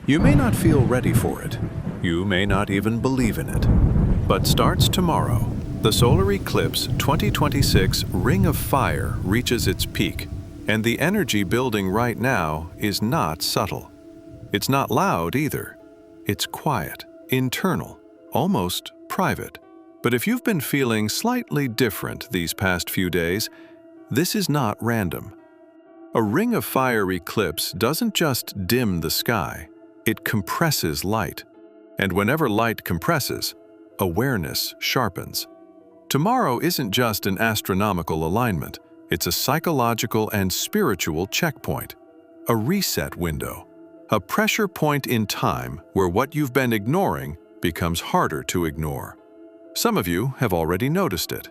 You may not feel ready for it. You may not even believe in it. But starts tomorrow, the Solar Eclipse 2026 Ring of Fire reaches its peak, and the energy building right now is not subtle. It's not loud either. It's quiet, internal, almost private. But if you've been feeling slightly different these past few days, this is not random. A Ring of Fire eclipse doesn't just dim the sky, it compresses light. And whenever light compresses, awareness sharpens. Tomorrow isn't just an astronomical alignment, it's a psychological and spiritual checkpoint, a reset window, a pressure point in time where what you've been ignoring becomes harder to ignore. Some of you have already noticed it.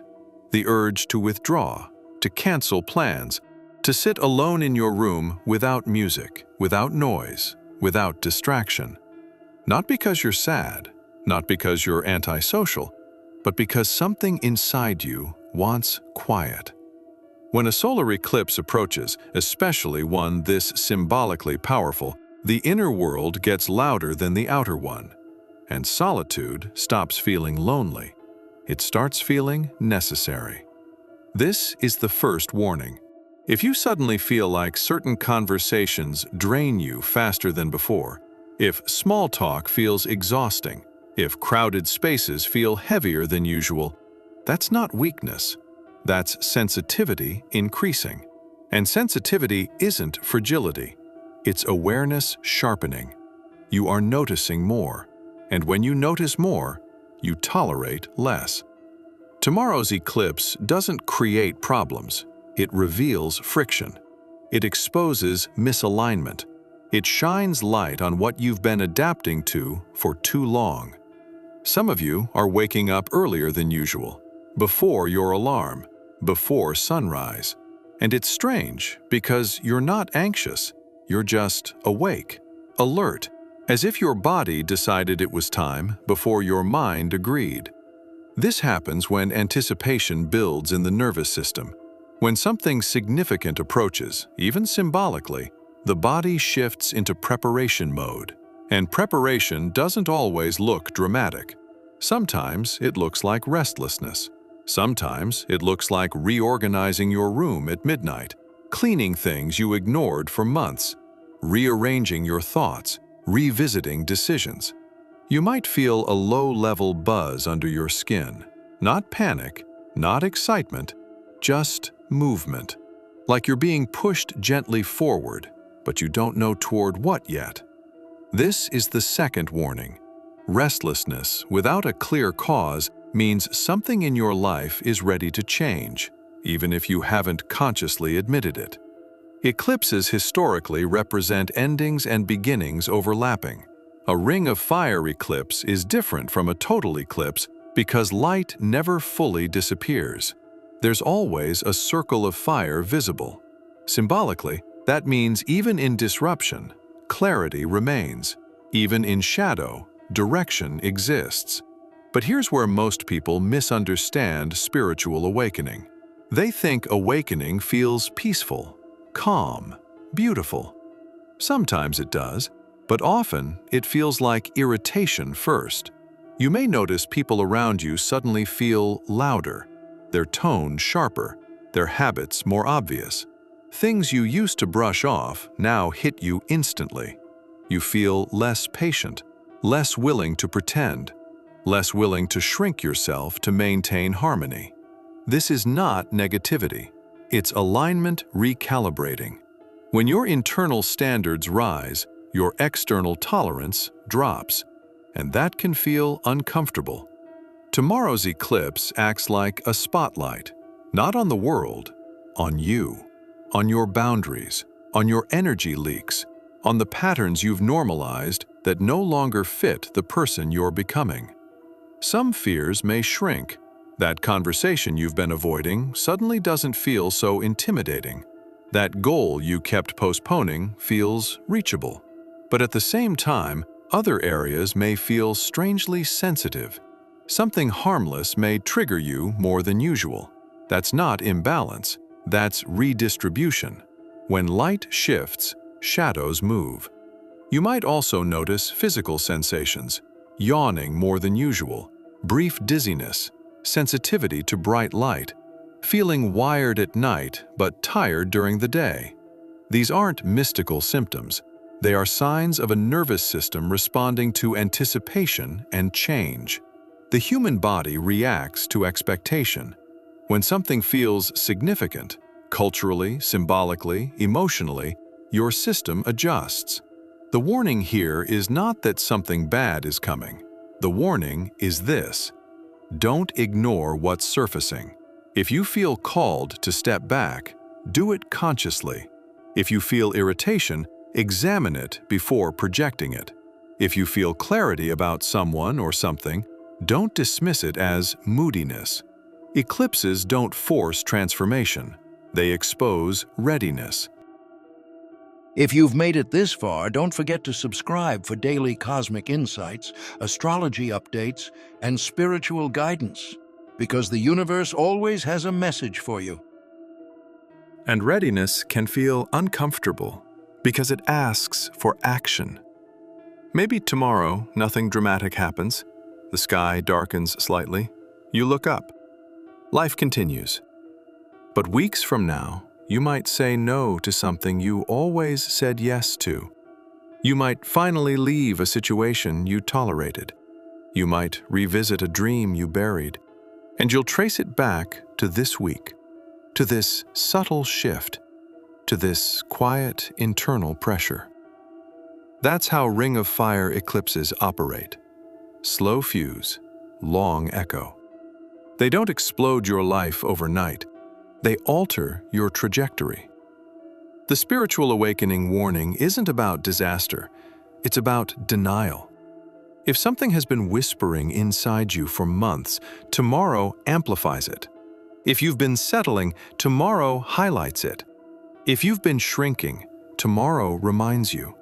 The urge to withdraw, to cancel plans, to sit alone in your room without music, without noise, without distraction. Not because you're sad, not because you're antisocial, but because something inside you wants quiet. When a solar eclipse approaches, especially one this symbolically powerful, the inner world gets louder than the outer one, and solitude stops feeling lonely. It starts feeling necessary. This is the first warning. If you suddenly feel like certain conversations drain you faster than before, if small talk feels exhausting, if crowded spaces feel heavier than usual, that's not weakness. That's sensitivity increasing. And sensitivity isn't fragility. It's awareness sharpening. You are noticing more. And when you notice more, you tolerate less. Tomorrow's eclipse doesn't create problems. It reveals friction. It exposes misalignment. It shines light on what you've been adapting to for too long. Some of you are waking up earlier than usual, before your alarm, before sunrise. And it's strange because you're not anxious. You're just awake, alert, as if your body decided it was time before your mind agreed. This happens when anticipation builds in the nervous system. When something significant approaches, even symbolically, the body shifts into preparation mode. And preparation doesn't always look dramatic. Sometimes it looks like restlessness. Sometimes it looks like reorganizing your room at midnight, cleaning things you ignored for months, rearranging your thoughts, revisiting decisions. You might feel a low-level buzz under your skin. Not panic, not excitement, just movement. Like you're being pushed gently forward, but you don't know toward what yet. This is the second warning. Restlessness without a clear cause means something in your life is ready to change, even if you haven't consciously admitted it. Eclipses historically represent endings and beginnings overlapping. A Ring of Fire eclipse is different from a total eclipse because light never fully disappears. There's always a circle of fire visible. Symbolically, that means even in disruption, clarity remains. Even in shadow, direction exists. But here's where most people misunderstand spiritual awakening. They think awakening feels peaceful, calm, beautiful. Sometimes it does, but often it feels like irritation first. You may notice people around you suddenly feel louder, their tone sharper, their habits more obvious. Things you used to brush off now hit you instantly. You feel less patient, less willing to pretend, less willing to shrink yourself to maintain harmony. This is not negativity. It's alignment recalibrating. When your internal standards rise, your external tolerance drops, and that can feel uncomfortable. Tomorrow's eclipse acts like a spotlight, not on the world, on you, on your boundaries, on your energy leaks, on the patterns you've normalized that no longer fit the person you're becoming. Some fears may shrink. That conversation you've been avoiding suddenly doesn't feel so intimidating. That goal you kept postponing feels reachable. But at the same time, other areas may feel strangely sensitive. Something harmless may trigger you more than usual. That's not imbalance, that's redistribution. When light shifts, shadows move. You might also notice physical sensations, yawning more than usual, brief dizziness, sensitivity to bright light, feeling wired at night but tired during the day. These aren't mystical symptoms. They are signs of a nervous system responding to anticipation and change. The human body reacts to expectation. When something feels significant, culturally, symbolically, emotionally, your system adjusts. The warning here is not that something bad is coming. The warning is this: don't ignore what's surfacing. If you feel called to step back, do it consciously. If you feel irritation, examine it before projecting it. If you feel clarity about someone or something, don't dismiss it as moodiness. Eclipses don't force transformation. They expose readiness. If you've made it this far, don't forget to subscribe for daily cosmic insights, astrology updates, and spiritual guidance, because the universe always has a message for you. And readiness can feel uncomfortable because it asks for action. Maybe tomorrow nothing dramatic happens. The sky darkens slightly. You look up. Life continues. But weeks from now, you might say no to something you always said yes to. You might finally leave a situation you tolerated. You might revisit a dream you buried. And you'll trace it back to this week, to this subtle shift, to this quiet internal pressure. That's how Ring of Fire eclipses operate. Slow fuse, long echo. They don't explode your life overnight. They alter your trajectory. The spiritual awakening warning isn't about disaster. It's about denial. If something has been whispering inside you for months, tomorrow amplifies it. If you've been settling, tomorrow highlights it. If you've been shrinking, tomorrow reminds you.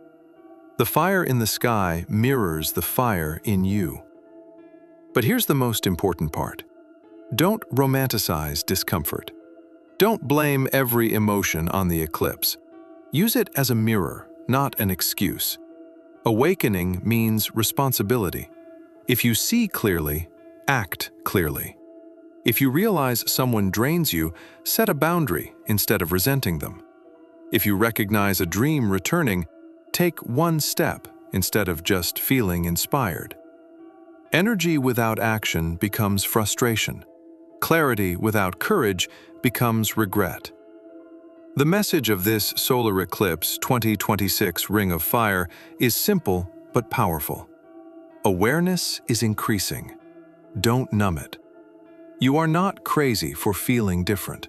The fire in the sky mirrors the fire in you. But here's the most important part. Don't romanticize discomfort. Don't blame every emotion on the eclipse. Use it as a mirror, not an excuse. Awakening means responsibility. If you see clearly, act clearly. If you realize someone drains you, set a boundary instead of resenting them. If you recognize a dream returning, take one step instead of just feeling inspired. Energy without action becomes frustration. Clarity without courage becomes regret. The message of this Solar Eclipse 2026 Ring of Fire is simple but powerful. Awareness is increasing. Don't numb it. You are not crazy for feeling different.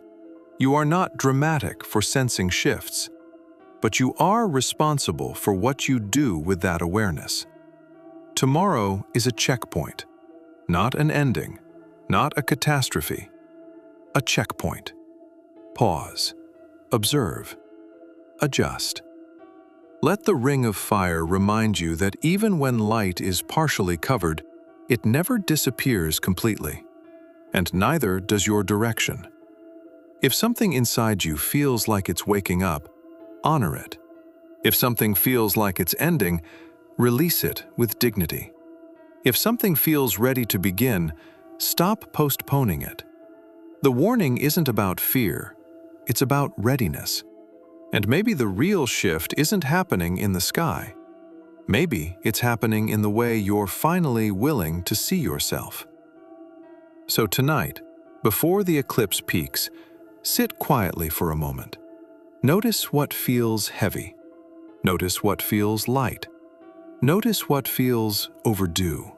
You are not dramatic for sensing shifts. But you are responsible for what you do with that awareness. Tomorrow is a checkpoint, not an ending, not a catastrophe. A checkpoint. Pause. Observe. Adjust. Let the Ring of Fire remind you that even when light is partially covered, it never disappears completely. And neither does your direction. If something inside you feels like it's waking up, honor it. If something feels like it's ending, release it with dignity. If something feels ready to begin, stop postponing it. The warning isn't about fear, it's about readiness. And maybe the real shift isn't happening in the sky. Maybe it's happening in the way you're finally willing to see yourself. So tonight, before the eclipse peaks, sit quietly for a moment. Notice what feels heavy. Notice what feels light. Notice what feels overdue.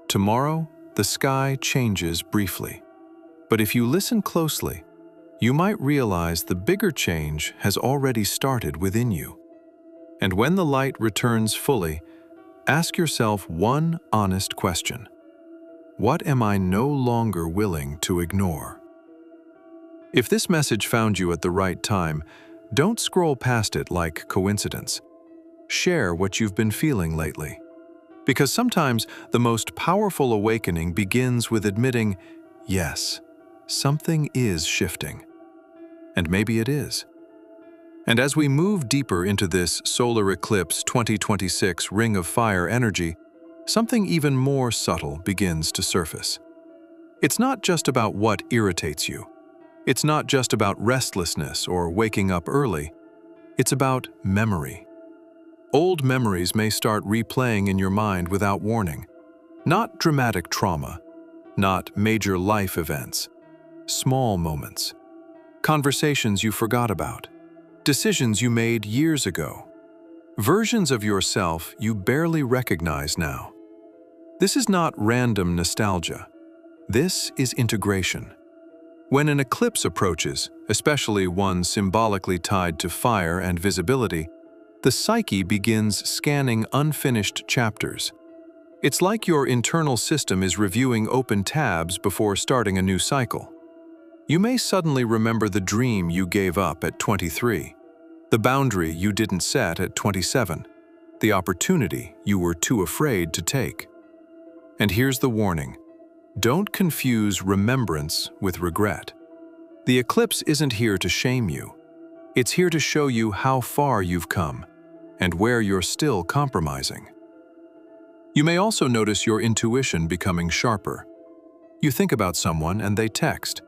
Tomorrow, the sky changes briefly. But if you listen closely, you might realize the bigger change has already started within you. And when the light returns fully, ask yourself one honest question. What am I no longer willing to ignore? If this message found you at the right time, don't scroll past it like coincidence. Share what you've been feeling lately. Because sometimes the most powerful awakening begins with admitting, yes, something is shifting. And maybe it is. And as we move deeper into this Solar Eclipse 2026 Ring of Fire energy, something even more subtle begins to surface. It's not just about what irritates you. It's not just about restlessness or waking up early. It's about memory. Old memories may start replaying in your mind without warning. Not dramatic trauma, not major life events. Small moments. Conversations you forgot about. Decisions you made years ago. Versions of yourself you barely recognize now. This is not random nostalgia. This is integration. When an eclipse approaches, especially one symbolically tied to fire and visibility, the psyche begins scanning unfinished chapters. It's like your internal system is reviewing open tabs before starting a new cycle. You may suddenly remember the dream you gave up at 23, the boundary you didn't set at 27, the opportunity you were too afraid to take. And here's the warning. Don't confuse remembrance with regret. The eclipse isn't here to shame you. It's here to show you how far you've come and where you're still compromising. You may also notice your intuition becoming sharper. You think about someone and they text.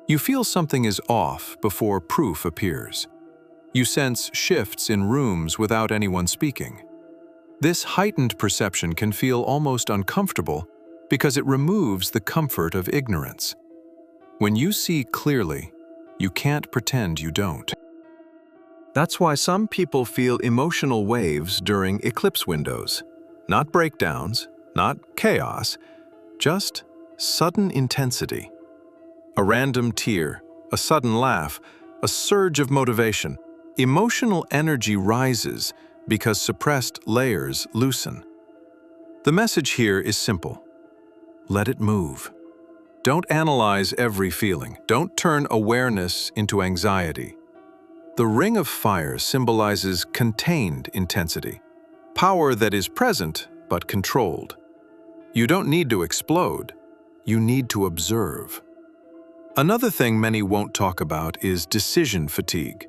You feel something is off before proof appears. You sense shifts in rooms without anyone speaking. This heightened perception can feel almost uncomfortable because it removes the comfort of ignorance. When you see clearly, you can't pretend you don't. That's why some people feel emotional waves during eclipse windows. Not breakdowns, not chaos, just sudden intensity. A random tear, a sudden laugh, a surge of motivation. Emotional energy rises because suppressed layers loosen. The message here is simple. Let it move. Don't analyze every feeling. Don't turn awareness into anxiety. The Ring of Fire symbolizes contained intensity, power that is present but controlled. You don't need to explode. You need to observe. Another thing many won't talk about is decision fatigue.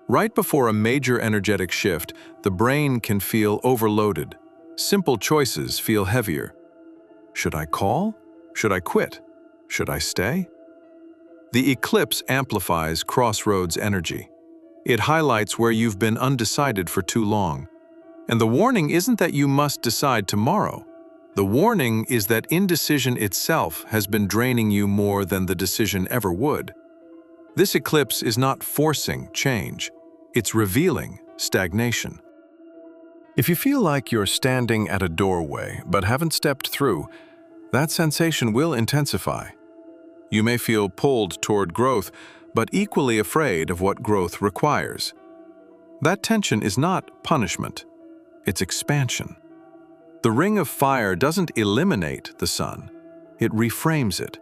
Right before a major energetic shift, the brain can feel overloaded. Simple choices feel heavier. Should I call? Should I quit? Should I stay? The eclipse amplifies crossroads energy. It highlights where you've been undecided for too long. And the warning isn't that you must decide tomorrow. The warning is that indecision itself has been draining you more than the decision ever would. This eclipse is not forcing change. It's revealing stagnation. If you feel like you're standing at a doorway but haven't stepped through, that sensation will intensify. You may feel pulled toward growth, but equally afraid of what growth requires. That tension is not punishment, it's expansion. The Ring of Fire doesn't eliminate the sun, it reframes it.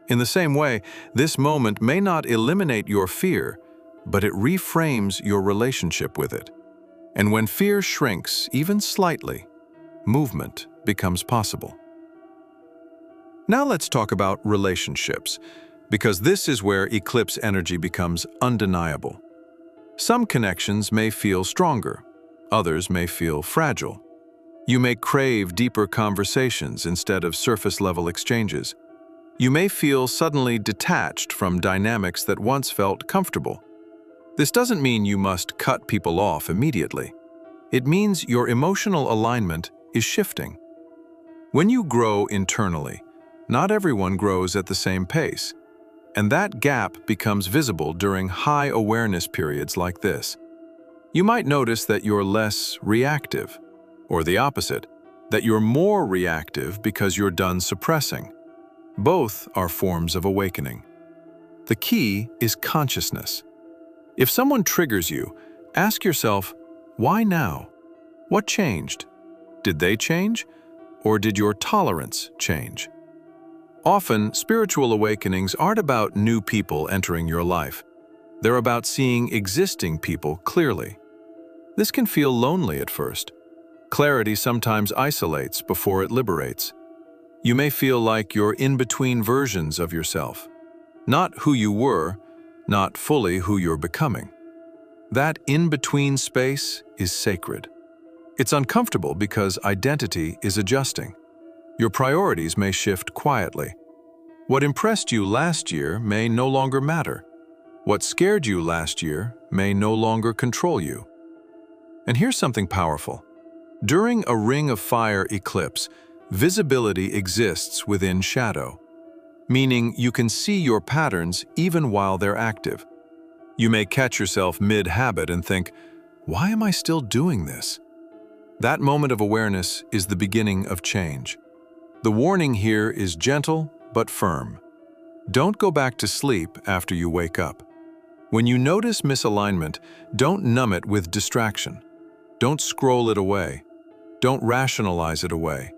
In the same way, this moment may not eliminate your fear, but it reframes your relationship with it. And when fear shrinks, even slightly, movement becomes possible. Now let's talk about relationships, because this is where eclipse energy becomes undeniable. Some connections may feel stronger, others may feel fragile. You may crave deeper conversations instead of surface-level exchanges. You may feel suddenly detached from dynamics that once felt comfortable. This doesn't mean you must cut people off immediately. It means your emotional alignment is shifting. When you grow internally, not everyone grows at the same pace, and that gap becomes visible during high awareness periods like this. You might notice that you're less reactive, or the opposite, that you're more reactive because you're done suppressing. Both are forms of awakening. The key is consciousness. If someone triggers you, ask yourself, why now? What changed? Did they change? Or did your tolerance change? Often, spiritual awakenings aren't about new people entering your life. They're about seeing existing people clearly. This can feel lonely at first. Clarity sometimes isolates before it liberates. You may feel like you're in between versions of yourself. Not who you were, not fully who you're becoming. That in-between space is sacred. It's uncomfortable because identity is adjusting. Your priorities may shift quietly. What impressed you last year may no longer matter. What scared you last year may no longer control you. And here's something powerful. During a Ring of Fire eclipse, visibility exists within shadow, meaning you can see your patterns even while they're active. You may catch yourself mid-habit and think, "Why am I still doing this?" That moment of awareness is the beginning of change. The warning here is gentle but firm. Don't go back to sleep after you wake up. When you notice misalignment, don't numb it with distraction. Don't scroll it away. Don't rationalize it away.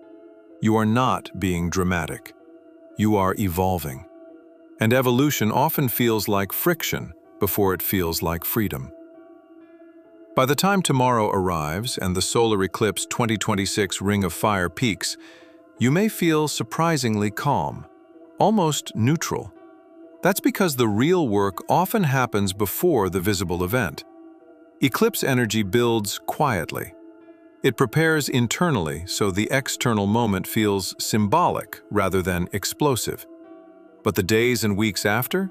You are not being dramatic. You are evolving. And evolution often feels like friction before it feels like freedom. By the time tomorrow arrives and the Solar Eclipse 2026 Ring of Fire peaks, you may feel surprisingly calm, almost neutral. That's because the real work often happens before the visible event. Eclipse energy builds quietly. It prepares internally so the external moment feels symbolic rather than explosive. But the days and weeks after,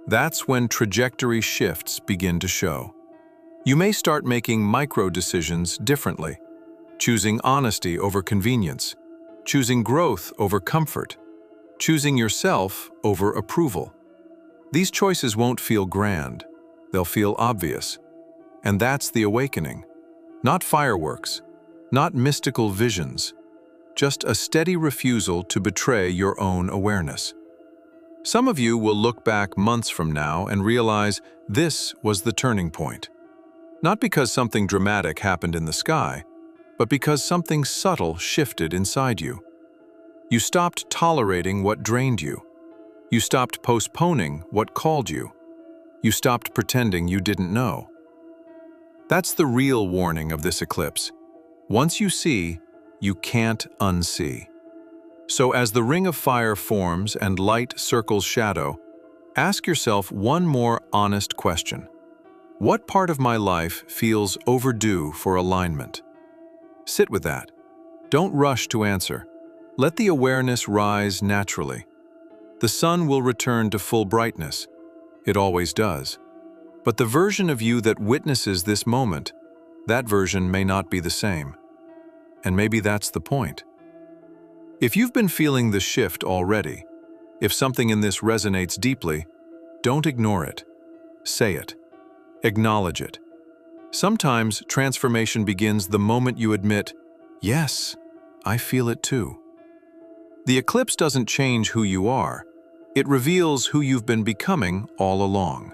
that's when trajectory shifts begin to show. You may start making micro-decisions differently, choosing honesty over convenience, choosing growth over comfort, choosing yourself over approval. These choices won't feel grand, they'll feel obvious. And that's the awakening. Not fireworks, not mystical visions, just a steady refusal to betray your own awareness. Some of you will look back months from now and realize this was the turning point. Not because something dramatic happened in the sky, but because something subtle shifted inside you. You stopped tolerating what drained you. You stopped postponing what called you. You stopped pretending you didn't know. That's the real warning of this eclipse. Once you see, you can't unsee. So as the Ring of Fire forms and light circles shadow, ask yourself one more honest question. What part of my life feels overdue for alignment? Sit with that. Don't rush to answer. Let the awareness rise naturally. The sun will return to full brightness. It always does. But the version of you that witnesses this moment, that version may not be the same. And maybe that's the point. If you've been feeling the shift already, if something in this resonates deeply, don't ignore it. Say it. Acknowledge it. Sometimes transformation begins the moment you admit, "Yes, I feel it too." The eclipse doesn't change who you are. It reveals who you've been becoming all along.